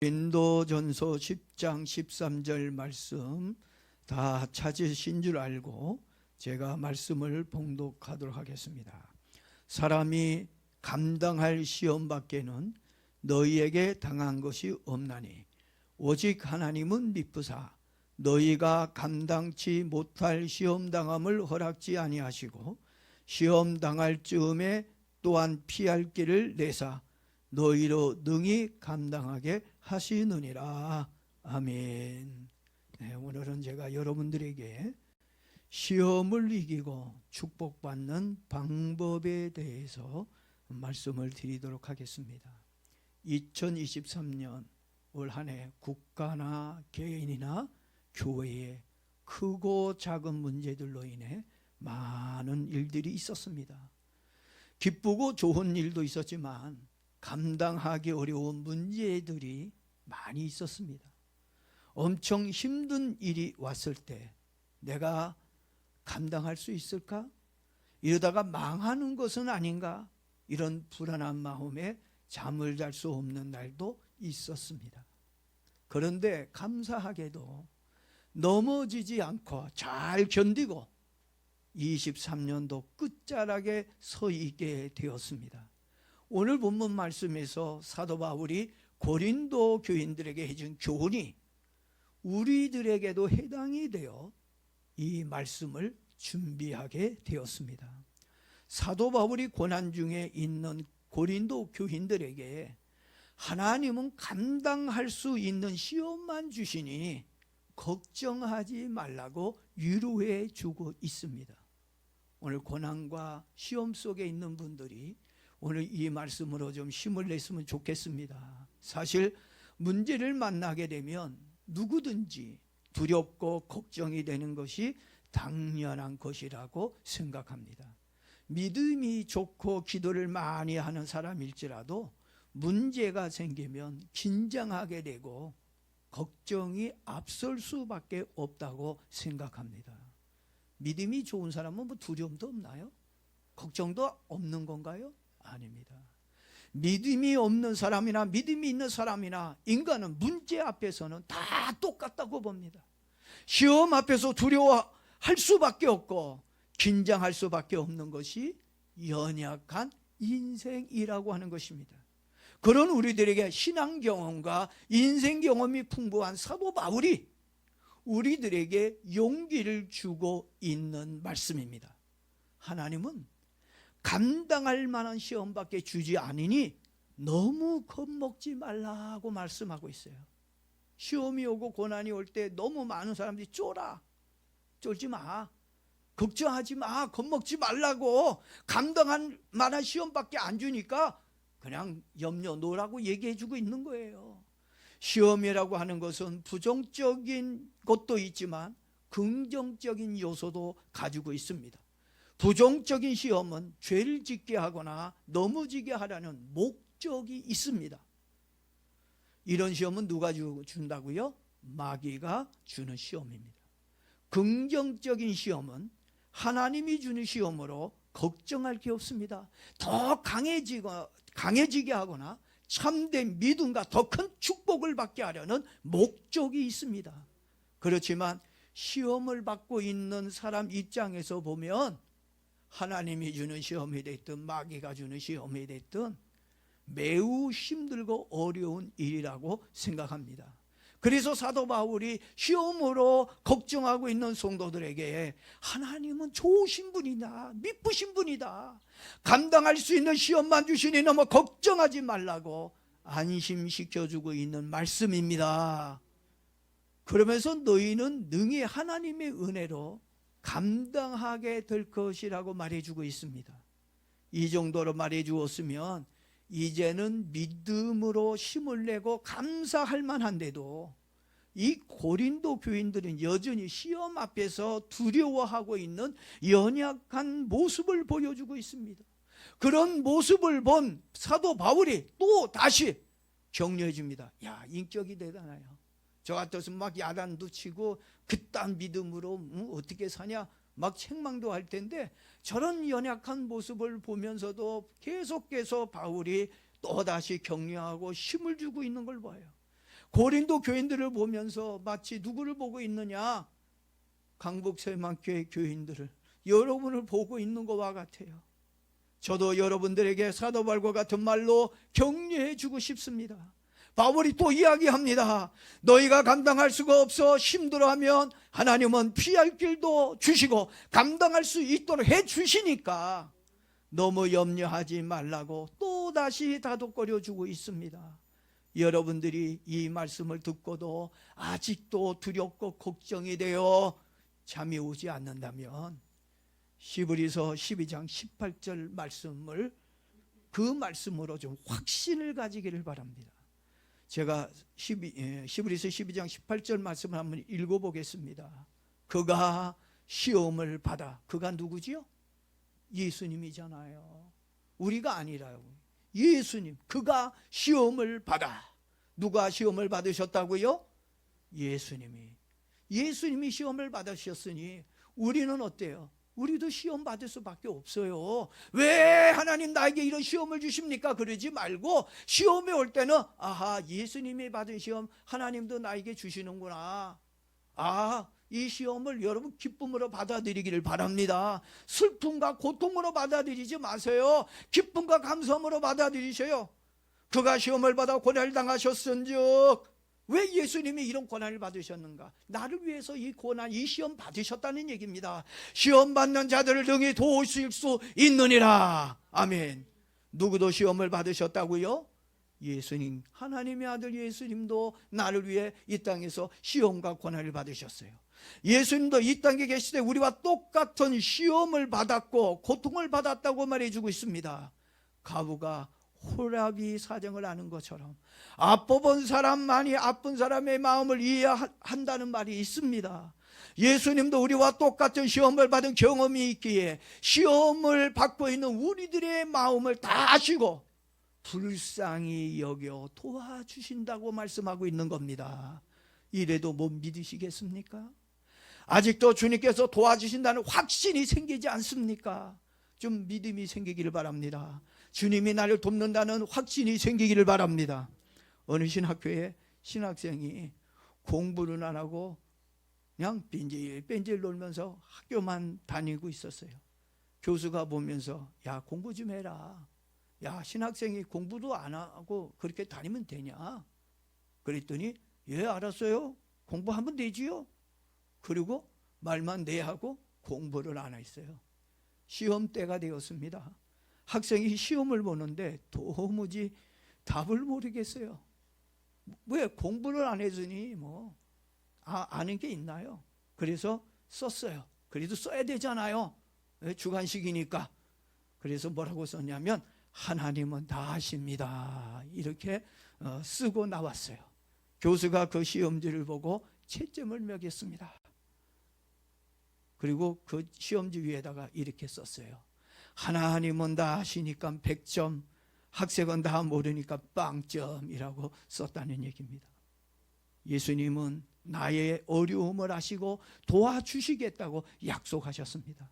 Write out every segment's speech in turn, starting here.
고린도전서 10장 13절 말씀 다 찾으신 줄 알고 제가 말씀을 봉독하도록 하겠습니다. 사람이 감당할 시험 밖에는 너희에게 당한 것이 없나니 오직 하나님은 미쁘사 너희가 감당치 못할 시험 당함을 허락지 아니하시고 시험 당할 즈음에 또한 피할 길을 내사 너희로 능히 감당하게 하시느니라. 아멘. 네, 오늘은 제가 여러분들에게 시험을 이기고 축복받는 방법에 대해서 말씀을 드리도록 하겠습니다. 2023년 올 한 해 국가나 개인이나 교회에 크고 작은 문제들로 인해 많은 일들이 있었습니다. 기쁘고 좋은 일도 있었지만 감당하기 어려운 문제들이 많이 있었습니다. 엄청 힘든 일이 왔을 때 내가 감당할 수 있을까? 이러다가 망하는 것은 아닌가? 이런 불안한 마음에 잠을 잘 수 없는 날도 있었습니다. 그런데 감사하게도 넘어지지 않고 잘 견디고 23년도 끝자락에 서 있게 되었습니다. 오늘 본문 말씀에서 사도 바울이 고린도 교인들에게 해준 교훈이 우리들에게도 해당이 되어 이 말씀을 준비하게 되었습니다. 사도 바울이 고난 중에 있는 고린도 교인들에게 하나님은 감당할 수 있는 시험만 주시니 걱정하지 말라고 위로해 주고 있습니다. 오늘 고난과 시험 속에 있는 분들이 오늘 이 말씀으로 좀 힘을 냈으면 좋겠습니다. 사실 문제를 만나게 되면 누구든지 두렵고 걱정이 되는 것이 당연한 것이라고 생각합니다. 믿음이 좋고 기도를 많이 하는 사람일지라도 문제가 생기면 긴장하게 되고 걱정이 앞설 수밖에 없다고 생각합니다. 믿음이 좋은 사람은 뭐 두려움도 없나요? 걱정도 없는 건가요? 아닙니다. 믿음이 없는 사람이나 믿음이 있는 사람이나 인간은 문제 앞에서는 다 똑같다고 봅니다. 시험 앞에서 두려워할 수밖에 없고 긴장할 수밖에 없는 것이 연약한 인생이라고 하는 것입니다. 그런 우리들에게 신앙 경험과 인생 경험이 풍부한 사도 바울이 우리들에게 용기를 주고 있는 말씀입니다. 하나님은 감당할 만한 시험밖에 주지 않으니 너무 겁먹지 말라고 말씀하고 있어요. 시험이 오고 고난이 올 때 너무 많은 사람들이 쫄지 마, 걱정하지 마, 겁먹지 말라고, 감당할 만한 시험밖에 안 주니까 그냥 염려 놓으라고 얘기해 주고 있는 거예요. 시험이라고 하는 것은 부정적인 것도 있지만 긍정적인 요소도 가지고 있습니다. 부정적인 시험은 죄를 짓게 하거나 넘어지게 하려는 목적이 있습니다. 이런 시험은 누가 준다고요? 마귀가 주는 시험입니다. 긍정적인 시험은 하나님이 주는 시험으로 걱정할 게 없습니다. 더 강해지게 하거나 참된 믿음과 더 큰 축복을 받게 하려는 목적이 있습니다. 그렇지만 시험을 받고 있는 사람 입장에서 보면 하나님이 주는 시험이 됐든 마귀가 주는 시험이 됐든 매우 힘들고 어려운 일이라고 생각합니다. 그래서 사도 바울이 시험으로 걱정하고 있는 성도들에게 하나님은 좋으신 분이다, 미쁘신 분이다, 감당할 수 있는 시험만 주시니 너무 걱정하지 말라고 안심시켜주고 있는 말씀입니다. 그러면서 너희는 능히 하나님의 은혜로 감당하게 될 것이라고 말해주고 있습니다. 이 정도로 말해주었으면 이제는 믿음으로 힘을 내고 감사할 만한데도 이 고린도 교인들은 여전히 시험 앞에서 두려워하고 있는 연약한 모습을 보여주고 있습니다. 그런 모습을 본 사도 바울이 또 다시 격려해 줍니다. 야, 인격이 대단해요. 저 같았으면 막 야단도 치고 그딴 믿음으로 어떻게 사냐 막 책망도 할 텐데 저런 연약한 모습을 보면서도 계속해서 바울이 또다시 격려하고 힘을 주고 있는 걸 봐요. 고린도 교인들을 보면서 마치 누구를 보고 있느냐? 강북새만교회 교인들을, 여러분을 보고 있는 것과 같아요. 저도 여러분들에게 사도 바울과 같은 말로 격려해 주고 싶습니다. 바울이 또 이야기합니다. 너희가 감당할 수가 없어 힘들어하면 하나님은 피할 길도 주시고 감당할 수 있도록 해 주시니까 너무 염려하지 말라고 또다시 다독거려 주고 있습니다. 여러분들이 이 말씀을 듣고도 아직도 두렵고 걱정이 되어 잠이 오지 않는다면 히브리서 12장 18절 말씀을, 그 말씀으로 좀 확신을 가지기를 바랍니다. 제가 히브리서 12장 18절 말씀을 한번 읽어보겠습니다. 그가 시험을 받아. 그가 누구지요? 예수님이잖아요. 우리가 아니라요. 예수님. 그가 시험을 받아. 누가 시험을 받으셨다고요? 예수님이 시험을 받으셨으니 우리는 어때요? 우리도 시험 받을 수밖에 없어요. 왜 하나님 나에게 이런 시험을 주십니까? 그러지 말고 시험이 올 때는 아하, 예수님이 받은 시험 하나님도 나에게 주시는구나. 이 시험을 여러분 기쁨으로 받아들이기를 바랍니다. 슬픔과 고통으로 받아들이지 마세요. 기쁨과 감사함으로 받아들이셔요. 그가 시험을 받아 고난을 당하셨은즉, 왜 예수님이 이런 고난을 받으셨는가? 나를 위해서 이 고난, 이 시험 받으셨다는 얘기입니다. 시험 받는 자들을 등에 도우실 수 있느니라. 아멘. 누구도 시험을 받으셨다고요? 예수님, 하나님의 아들 예수님도 나를 위해 이 땅에서 시험과 고난을 받으셨어요. 예수님도 이 땅에 계실 때 우리와 똑같은 시험을 받았고 고통을 받았다고 말해주고 있습니다. 과부가 호라비 사정을 아는 것처럼 앞뽑은 사람만이 아픈 사람의 마음을 이해한다는 말이 있습니다. 예수님도 우리와 똑같은 시험을 받은 경험이 있기에 시험을 받고 있는 우리들의 마음을 다 아시고 불쌍히 여겨 도와주신다고 말씀하고 있는 겁니다. 이래도 못 믿으시겠습니까? 아직도 주님께서 도와주신다는 확신이 생기지 않습니까? 좀 믿음이 생기기를 바랍니다. 주님이 나를 돕는다는 확신이 생기기를 바랍니다. 어느 신학교에 신학생이 공부는 안 하고 그냥 뺀질 놀면서 학교만 다니고 있었어요. 교수가 보면서 야, 공부 좀 해라. 야, 신학생이 공부도 안 하고 그렇게 다니면 되냐? 그랬더니 예, 알았어요. 공부하면 되지요. 그리고 말만 네 하고 공부를 안 했어요. 시험 때가 되었습니다. 학생이 시험을 보는데 도무지 답을 모르겠어요. 왜 공부를 안 해주니 아는 게 있나요? 그래서 썼어요. 그래도 써야 되잖아요. 주관식이니까. 그래서 뭐라고 썼냐면 하나님은 다 아십니다. 이렇게 쓰고 나왔어요. 교수가 그 시험지를 보고 채점을 매겼습니다. 그리고 그 시험지 위에다가 이렇게 썼어요. 하나님은 다 아시니까 100점, 학생은 다 모르니까 빵점이라고 썼다는 얘기입니다. 예수님은 나의 어려움을 아시고 도와주시겠다고 약속하셨습니다.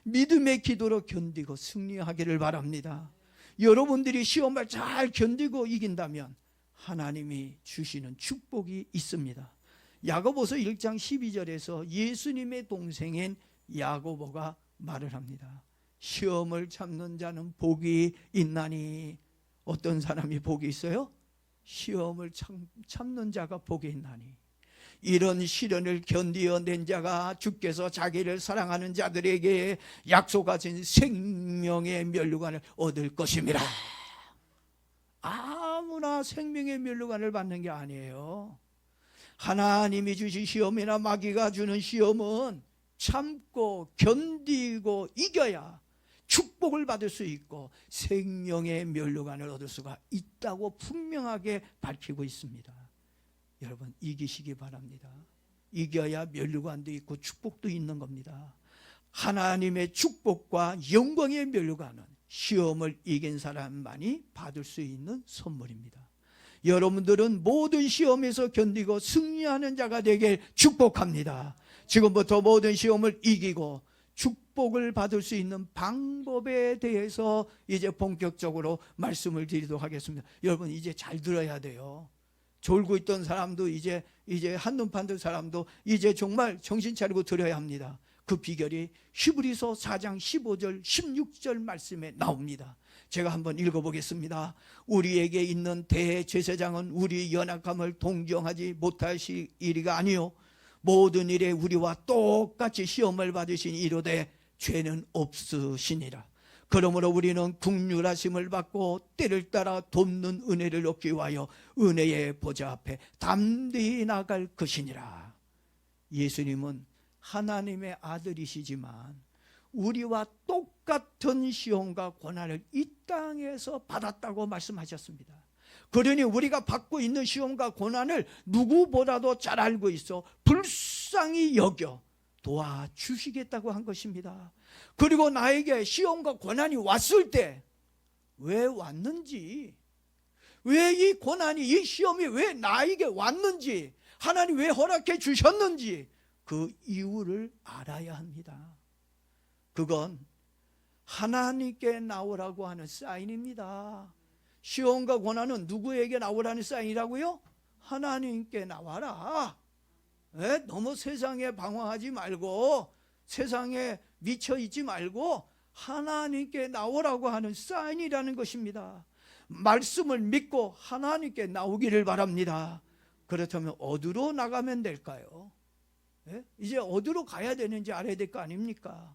믿음의 기도로 견디고 승리하기를 바랍니다. 여러분들이 시험을 잘 견디고 이긴다면 하나님이 주시는 축복이 있습니다. 야고보서 1장 12절에서 예수님의 동생인 야고보가 말을 합니다. 시험을 참는 자는 복이 있나니. 어떤 사람이 복이 있어요? 시험을 참는 자가 복이 있나니. 이런 시련을 견디어낸 자가 주께서 자기를 사랑하는 자들에게 약속하신 생명의 면류관을 얻을 것입니다. 아무나 생명의 면류관을 받는 게 아니에요. 하나님이 주신 시험이나 마귀가 주는 시험은 참고 견디고 이겨야 축복을 받을 수 있고 생명의 면류관을 얻을 수가 있다고 분명하게 밝히고 있습니다. 여러분, 이기시기 바랍니다. 이겨야 면류관도 있고 축복도 있는 겁니다. 하나님의 축복과 영광의 면류관은 시험을 이긴 사람만이 받을 수 있는 선물입니다. 여러분들은 모든 시험에서 견디고 승리하는 자가 되길 축복합니다. 지금부터 모든 시험을 이기고 축복을 받을 수 있는 방법에 대해서 이제 본격적으로 말씀을 드리도록 하겠습니다. 여러분, 이제 잘 들어야 돼요. 졸고 있던 사람도 이제 한눈 판던 사람도 이제 정말 정신 차리고 들어야 합니다. 그 비결이 히브리서 4장 15절 16절 말씀에 나옵니다. 제가 한번 읽어보겠습니다. 우리에게 있는 대제사장은 우리 연약함을 동정하지 못하시리가 아니요 모든 일에 우리와 똑같이 시험을 받으신 이로되 죄는 없으시니라. 그러므로 우리는 긍휼하심을 받고 때를 따라 돕는 은혜를 얻기 위하여 은혜의 보좌 앞에 담대히 나갈 것이니라. 예수님은 하나님의 아들이시지만 우리와 똑같은 시험과 고난을 이 땅에서 받았다고 말씀하셨습니다. 그러니 우리가 받고 있는 시험과 고난을 누구보다도 잘 알고 있어 불쌍히 여겨 도와주시겠다고 한 것입니다. 그리고 나에게 시험과 고난이 왔을 때 왜 왔는지, 왜 이 고난이, 이 시험이 왜 나에게 왔는지, 하나님 왜 허락해 주셨는지 그 이유를 알아야 합니다. 그건 하나님께 나오라고 하는 사인입니다. 시험과 고난은 누구에게 나오라는 사인이라고요? 하나님께 나와라. 너무 세상에 방황하지 말고 세상에 미쳐 있지 말고 하나님께 나오라고 하는 사인이라는 것입니다. 말씀을 믿고 하나님께 나오기를 바랍니다. 그렇다면 어디로 나가면 될까요? 이제 어디로 가야 되는지 알아야 될 거 아닙니까?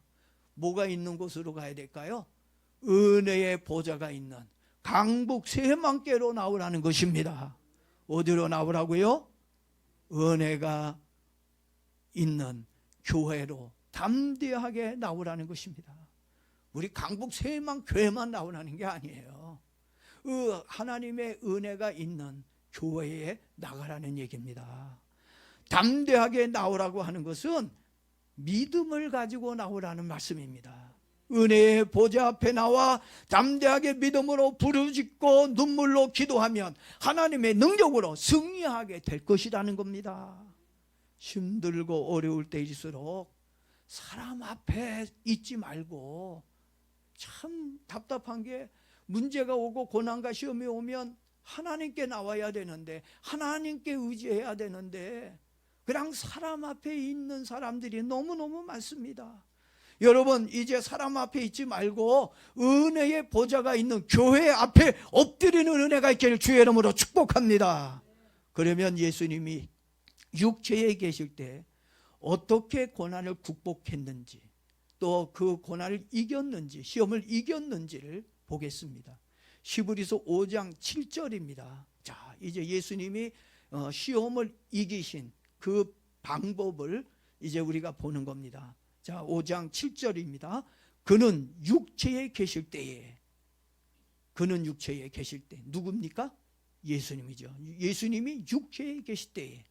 뭐가 있는 곳으로 가야 될까요? 은혜의 보좌가 있는 강북 새만교로 나오라는 것입니다. 어디로 나오라고요? 은혜가 있는 교회로 담대하게 나오라는 것입니다. 우리 강북 새만교회만 나오라는 게 아니에요. 하나님의 은혜가 있는 교회에 나가라는 얘기입니다. 담대하게 나오라고 하는 것은 믿음을 가지고 나오라는 말씀입니다. 은혜의 보좌 앞에 나와 담대하게 믿음으로 부르짖고 눈물로 기도하면 하나님의 능력으로 승리하게 될 것이라는 겁니다. 힘들고 어려울 때일수록 사람 앞에 있지 말고, 참 답답한 게 문제가 오고 고난과 시험이 오면 하나님께 나와야 되는데, 하나님께 의지해야 되는데 그냥 사람 앞에 있는 사람들이 너무너무 많습니다. 여러분, 이제 사람 앞에 있지 말고 은혜의 보좌가 있는 교회 앞에 엎드리는 은혜가 있기를 주의 이름으로 축복합니다. 그러면 예수님이 육체에 계실 때 어떻게 고난을 극복했는지, 또 그 고난을 이겼는지, 시험을 이겼는지를 보겠습니다. 히브리서 5장 7절입니다. 자, 이제 예수님이 시험을 이기신 그 방법을 이제 우리가 보는 겁니다. 자, 5장 7절입니다. 그는 육체에 계실 때에, 그는 육체에 계실 때 누굽니까? 예수님이죠. 예수님이 육체에 계실 때에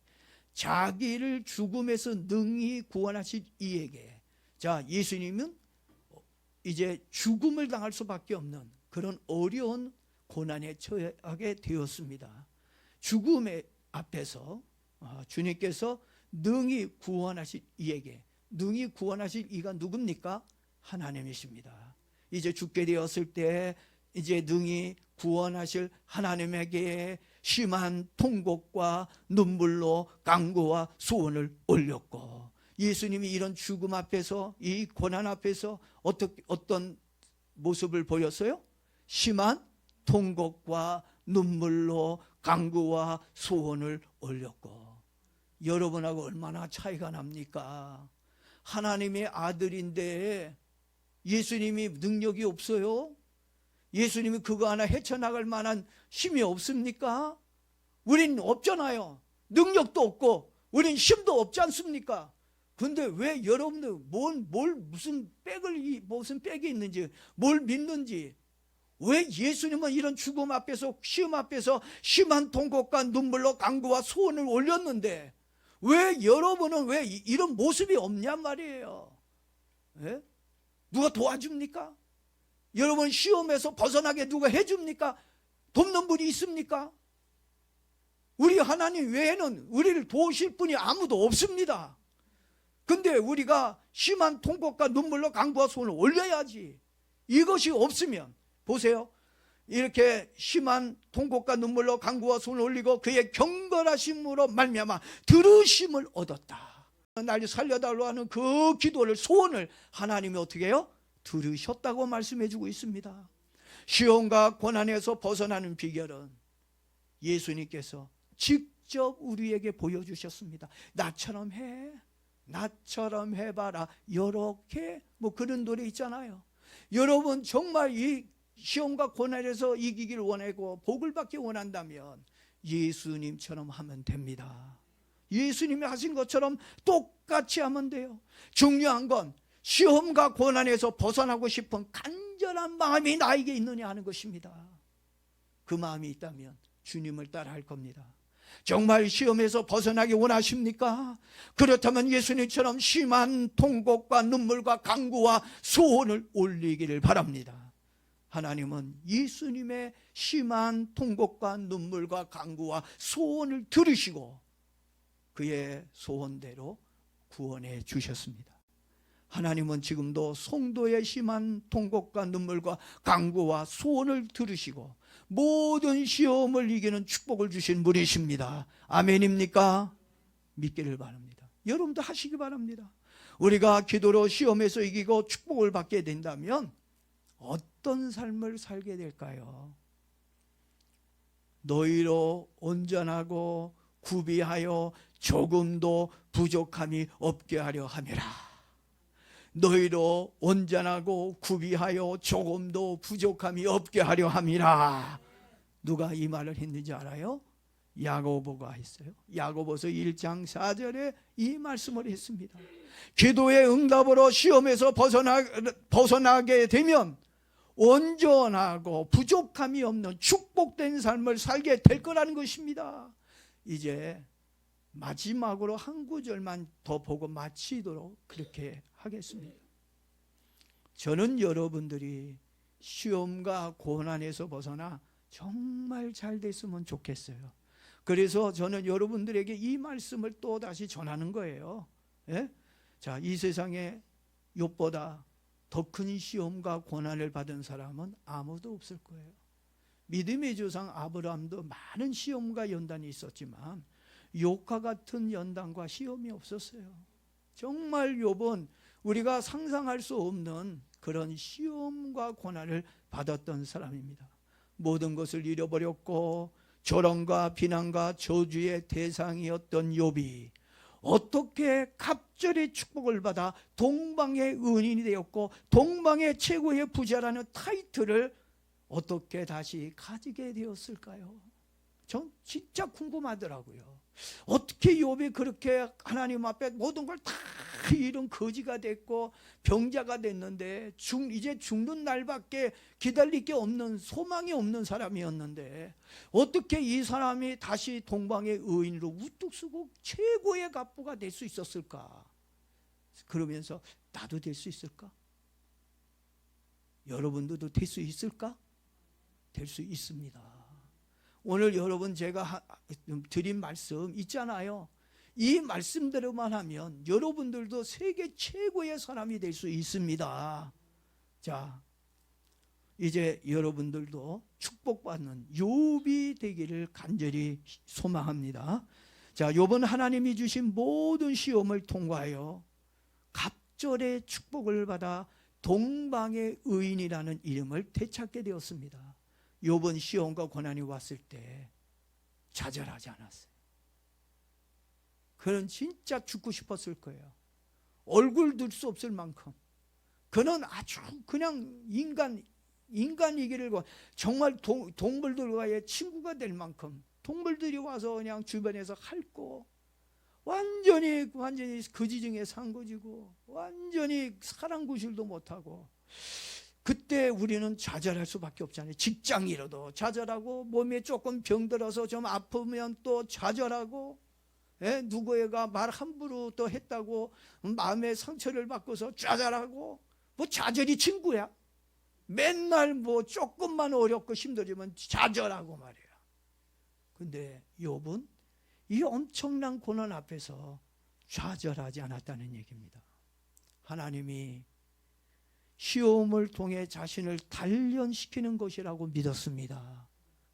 자기를 죽음에서 능히 구원하실 이에게, 자, 예수님은 이제 죽음을 당할 수밖에 없는 그런 어려운 고난에 처하게 되었습니다. 죽음의 앞에서 주님께서 능히 구원하실 이에게, 능히 구원하실 이가 누굽니까? 하나님이십니다. 이제 죽게 되었을 때 이제 능히 구원하실 하나님에게 심한 통곡과 눈물로 간구와 소원을 올렸고, 예수님이 이런 죽음 앞에서, 이 고난 앞에서 어떤 모습을 보였어요? 심한 통곡과 눈물로 간구와 소원을 올렸고. 여러분하고 얼마나 차이가 납니까? 하나님의 아들인데 예수님이 능력이 없어요? 예수님이 그거 하나 헤쳐나갈 만한 힘이 없습니까? 우린 없잖아요. 능력도 없고 우린 힘도 없지 않습니까? 근데 왜 여러분들 무슨 백이 있는지, 뭘 믿는지, 왜 예수님은 이런 죽음 앞에서, 시험 앞에서 심한 통곡과 눈물로 간구와 소원을 올렸는데 왜 여러분은 왜 이런 모습이 없냔 말이에요. 예? 누가 도와줍니까? 여러분 시험에서 벗어나게 누가 해줍니까? 돕는 분이 있습니까? 우리 하나님 외에는 우리를 도우실 분이 아무도 없습니다. 근데 우리가 심한 통곡과 눈물로 간구와 소원을 올려야지. 이것이 없으면, 보세요, 이렇게 심한 통곡과 눈물로 간구와 손을 올리고 그의 경건하심으로 말미암아 들으심을 얻었다. 날 살려달라고 하는 그 기도를, 소원을 하나님이 어떻게 해요? 들으셨다고 말씀해 주고 있습니다. 시험과 고난에서 벗어나는 비결은 예수님께서 직접 우리에게 보여주셨습니다. 나처럼 해, 나처럼 해봐라. 이렇게 그런 노래 있잖아요. 여러분 정말 이 시험과 고난에서 이기기를 원하고 복을 받기 원한다면 예수님처럼 하면 됩니다. 예수님이 하신 것처럼 똑같이 하면 돼요. 중요한 건 시험과 고난에서 벗어나고 싶은 간절한 마음이 나에게 있느냐 하는 것입니다. 그 마음이 있다면 주님을 따라할 겁니다. 정말 시험에서 벗어나기 원하십니까? 그렇다면 예수님처럼 심한 통곡과 눈물과 간구와 소원을 올리기를 바랍니다. 하나님은 예수님의 심한 통곡과 눈물과 간구와 소원을 들으시고 그의 소원대로 구원해 주셨습니다. 하나님은 지금도 성도의 심한 통곡과 눈물과 간구와 소원을 들으시고 모든 시험을 이기는 축복을 주신 분이십니다. 아멘입니까? 믿기를 바랍니다. 여러분도 하시기 바랍니다. 우리가 기도로 시험에서 이기고 축복을 받게 된다면 어떤 삶을 살게 될까요? 너희로 온전하고 구비하여 조금도 부족함이 없게 하려 함이라. 너희로 온전하고 구비하여 조금도 부족함이 없게 하려 함이라. 누가 이 말을 했는지 알아요? 야고보가 했어요. 야고보서 1장 4절에 이 말씀을 했습니다. 기도의 응답으로 시험에서 벗어나게 되면 온전하고 부족함이 없는 축복된 삶을 살게 될 거라는 것입니다. 이제 마지막으로 한 구절만 더 보고 마치도록 그렇게 하겠습니다. 저는 여러분들이 시험과 고난에서 벗어나 정말 잘 됐으면 좋겠어요. 그래서 저는 여러분들에게 이 말씀을 또 다시 전하는 거예요. 예? 자, 이 세상에 욥보다 더 큰 시험과 고난을 받은 사람은 아무도 없을 거예요. 믿음의 조상 아브라함도 많은 시험과 연단이 있었지만 욥과 같은 연단과 시험이 없었어요. 정말 욥은 우리가 상상할 수 없는 그런 시험과 고난을 받았던 사람입니다. 모든 것을 잃어버렸고 조롱과 비난과 저주의 대상이었던 욥이 어떻게 갑절의 축복을 받아 동방의 은인이 되었고 동방의 최고의 부자라는 타이틀을 어떻게 다시 가지게 되었을까요? 전 진짜 궁금하더라고요. 어떻게 욥이 그렇게 하나님 앞에 모든 걸 다 잃은 거지가 됐고 병자가 됐는데 이제 죽는 날밖에 기다릴 게 없는, 소망이 없는 사람이었는데 어떻게 이 사람이 다시 동방의 의인으로 우뚝 서고 최고의 갑부가 될 수 있었을까? 그러면서 나도 될 수 있을까? 여러분들도 될 수 있을까? 될 수 있습니다. 오늘 여러분 제가 드린 말씀 있잖아요. 이 말씀대로만 하면 여러분들도 세계 최고의 사람이 될 수 있습니다. 자, 이제 여러분들도 축복받는 욥이 되기를 간절히 소망합니다. 자, 욥은 하나님이 주신 모든 시험을 통과하여 갑절의 축복을 받아 동방의 의인이라는 이름을 되찾게 되었습니다. 욥은 시험과 고난이 왔을 때 좌절하지 않았어요. 그는 진짜 죽고 싶었을 거예요. 얼굴 들 수 없을 만큼. 그는 아주 그냥 인간이기를 정말 동물들과의 친구가 될 만큼 동물들이 와서 그냥 주변에서 핥고 완전히 거지중에 산 거지고 완전히 사람 구실도 못하고 그때 우리는 좌절할 수밖에 없잖아요. 직장 잃어도 좌절하고 몸에 조금 병들어서 좀 아프면 또 좌절하고 누구애가 말 함부로 또 했다고 마음의 상처를 받고서 좌절하고 뭐 좌절이 친구야. 맨날 뭐 조금만 어렵고 힘들지만 좌절하고 말이야. 근데 욥은 이 엄청난 고난 앞에서 좌절하지 않았다는 얘기입니다. 하나님이 시험을 통해 자신을 단련시키는 것이라고 믿었습니다.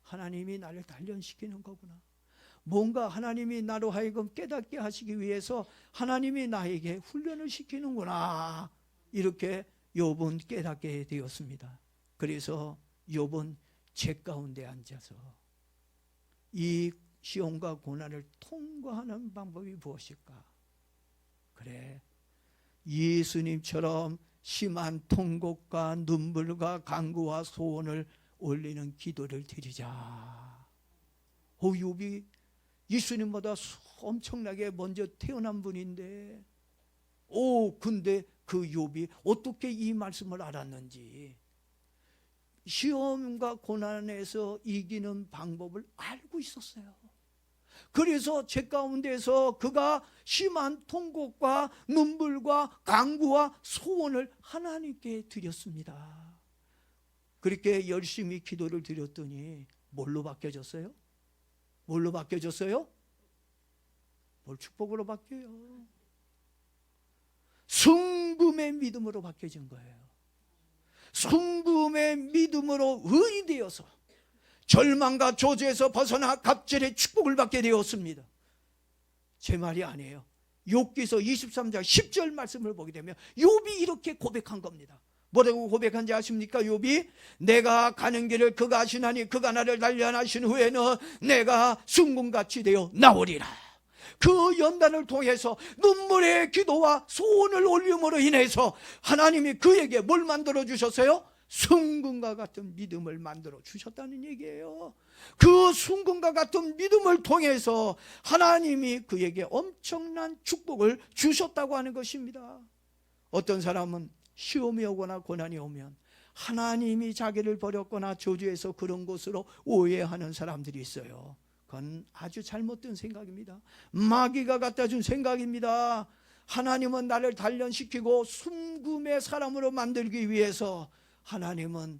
하나님이 나를 단련시키는 거구나. 뭔가 하나님이 나로 하여금 깨닫게 하시기 위해서 하나님이 나에게 훈련을 시키는구나. 이렇게 욥은 깨닫게 되었습니다. 그래서 욥은 제 가운데 앉아서 이 시험과 고난을 통과하는 방법이 무엇일까? 그래, 예수님처럼 심한 통곡과 눈물과 간구와 소원을 올리는 기도를 드리자. 욥이 예수님보다 엄청나게 먼저 태어난 분인데, 근데 그 욥이 어떻게 이 말씀을 알았는지, 시험과 고난에서 이기는 방법을 알고 있었어요. 그래서 제 가운데서 그가 심한 통곡과 눈물과 간구와 소원을 하나님께 드렸습니다. 그렇게 열심히 기도를 드렸더니 뭘로 바뀌어졌어요? 뭘로 바뀌어졌어요? 뭘 축복으로 바뀌어요? 순금의 믿음으로 바뀌어진 거예요. 순금의 믿음으로 의인이 되어서 절망과 저주에서 벗어나 갑절의 축복을 받게 되었습니다. 제 말이 아니에요. 욥기서 23장 10절 말씀을 보게 되면 욥이 이렇게 고백한 겁니다. 뭐라고 고백한지 아십니까? 욥이 내가 가는 길을 그가 아시나니 그가 나를 단련하신 후에는 내가 순금같이 되어 나오리라. 그 연단을 통해서 눈물의 기도와 소원을 올림으로 인해서 하나님이 그에게 뭘 만들어 주셨어요? 순금과 같은 믿음을 만들어 주셨다는 얘기예요. 그 순금과 같은 믿음을 통해서 하나님이 그에게 엄청난 축복을 주셨다고 하는 것입니다. 어떤 사람은 시험이 오거나 고난이 오면 하나님이 자기를 버렸거나 저주해서 그런 것으로 오해하는 사람들이 있어요. 그건 아주 잘못된 생각입니다. 마귀가 갖다 준 생각입니다. 하나님은 나를 단련시키고 순금의 사람으로 만들기 위해서 하나님은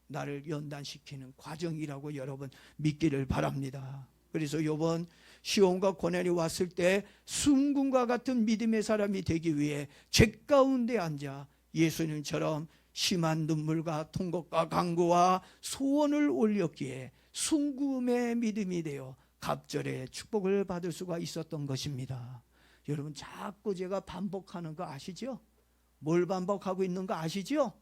나를 연단시키는 과정이라고 여러분 믿기를 바랍니다. 그래서 욥은 시험과 고난이 왔을 때 순금과 같은 믿음의 사람이 되기 위해 제 가운데 앉아 예수님처럼 심한 눈물과 통곡과 간구와 소원을 올렸기에 순금의 믿음이 되어 갑절의 축복을 받을 수가 있었던 것입니다. 여러분 자꾸 제가 반복하는 거 아시죠? 뭘 반복하고 있는 거 아시죠?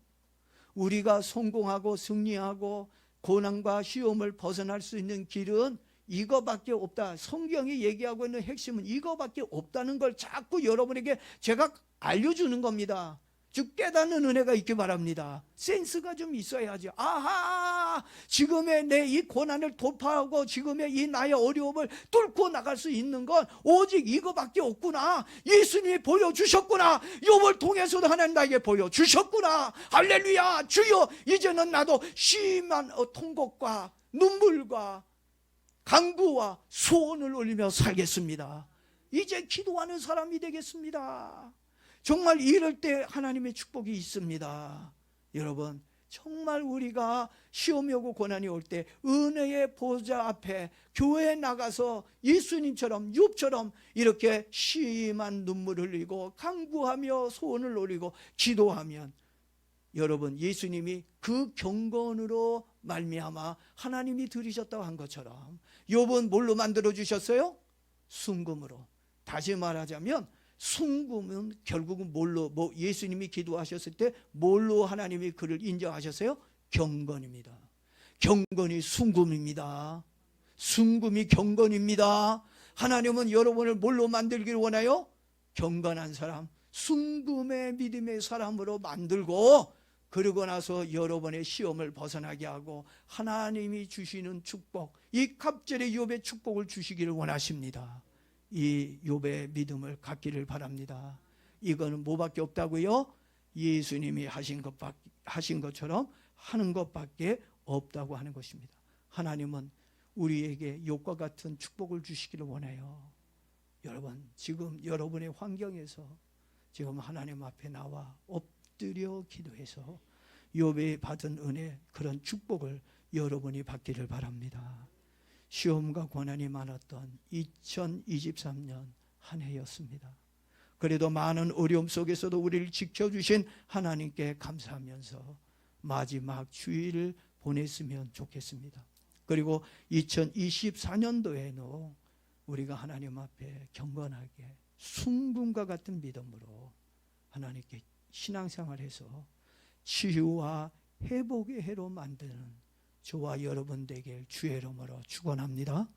우리가 성공하고 승리하고 고난과 시험을 벗어날 수 있는 길은 이거밖에 없다. 성경이 얘기하고 있는 핵심은 이거밖에 없다는 걸 자꾸 여러분에게 제가 알려주는 겁니다. 즉 깨닫는 은혜가 있기 바랍니다. 센스가 좀 있어야죠. 아하, 지금의 내 이 고난을 돌파하고 지금의 이 나의 어려움을 뚫고 나갈 수 있는 건 오직 이거밖에 없구나. 예수님이 보여주셨구나. 욥을 통해서도 하나님 나에게 보여주셨구나. 할렐루야. 주여, 이제는 나도 심한 통곡과 눈물과 간구와 소원을 올리며 살겠습니다. 이제 기도하는 사람이 되겠습니다. 정말 이럴 때 하나님의 축복이 있습니다. 여러분 정말 우리가 시험이 오고 고난이 올 때 은혜의 보좌 앞에 교회에 나가서 예수님처럼 욥처럼 이렇게 심한 눈물을 흘리고 간구하며 소원을 올리고 기도하면 여러분 예수님이 그 경건으로 말미암아 하나님이 들으셨다고 한 것처럼 욥은 뭘로 만들어 주셨어요? 순금으로. 다시 말하자면 순금은 결국은 뭘로 예수님이 기도하셨을 때 뭘로 하나님이 그를 인정하셨어요? 경건입니다. 경건이 순금입니다. 순금이 경건입니다. 하나님은 여러분을 뭘로 만들기를 원해요? 경건한 사람, 순금의 믿음의 사람으로 만들고 그러고 나서 여러분의 시험을 벗어나게 하고 하나님이 주시는 축복, 이 갑절의 욥의 축복을 주시기를 원하십니다. 이 욥의 믿음을 갖기를 바랍니다. 이거는 뭐밖에 없다고요? 예수님이 하신 것처럼 하는 것밖에 없다고 하는 것입니다. 하나님은 우리에게 욥과 같은 축복을 주시기를 원해요. 여러분 지금 여러분의 환경에서 지금 하나님 앞에 나와 엎드려 기도해서 욥이 받은 은혜, 그런 축복을 여러분이 받기를 바랍니다. 시험과 고난이 많았던 2023년 한 해였습니다. 그래도 많은 어려움 속에서도 우리를 지켜주신 하나님께 감사하면서 마지막 주일을 보냈으면 좋겠습니다. 그리고 2024년도에는 우리가 하나님 앞에 경건하게 순금과 같은 믿음으로 하나님께 신앙생활해서 치유와 회복의 해로 만드는 저와 여러분 되길 주의 이름으로 축원합니다.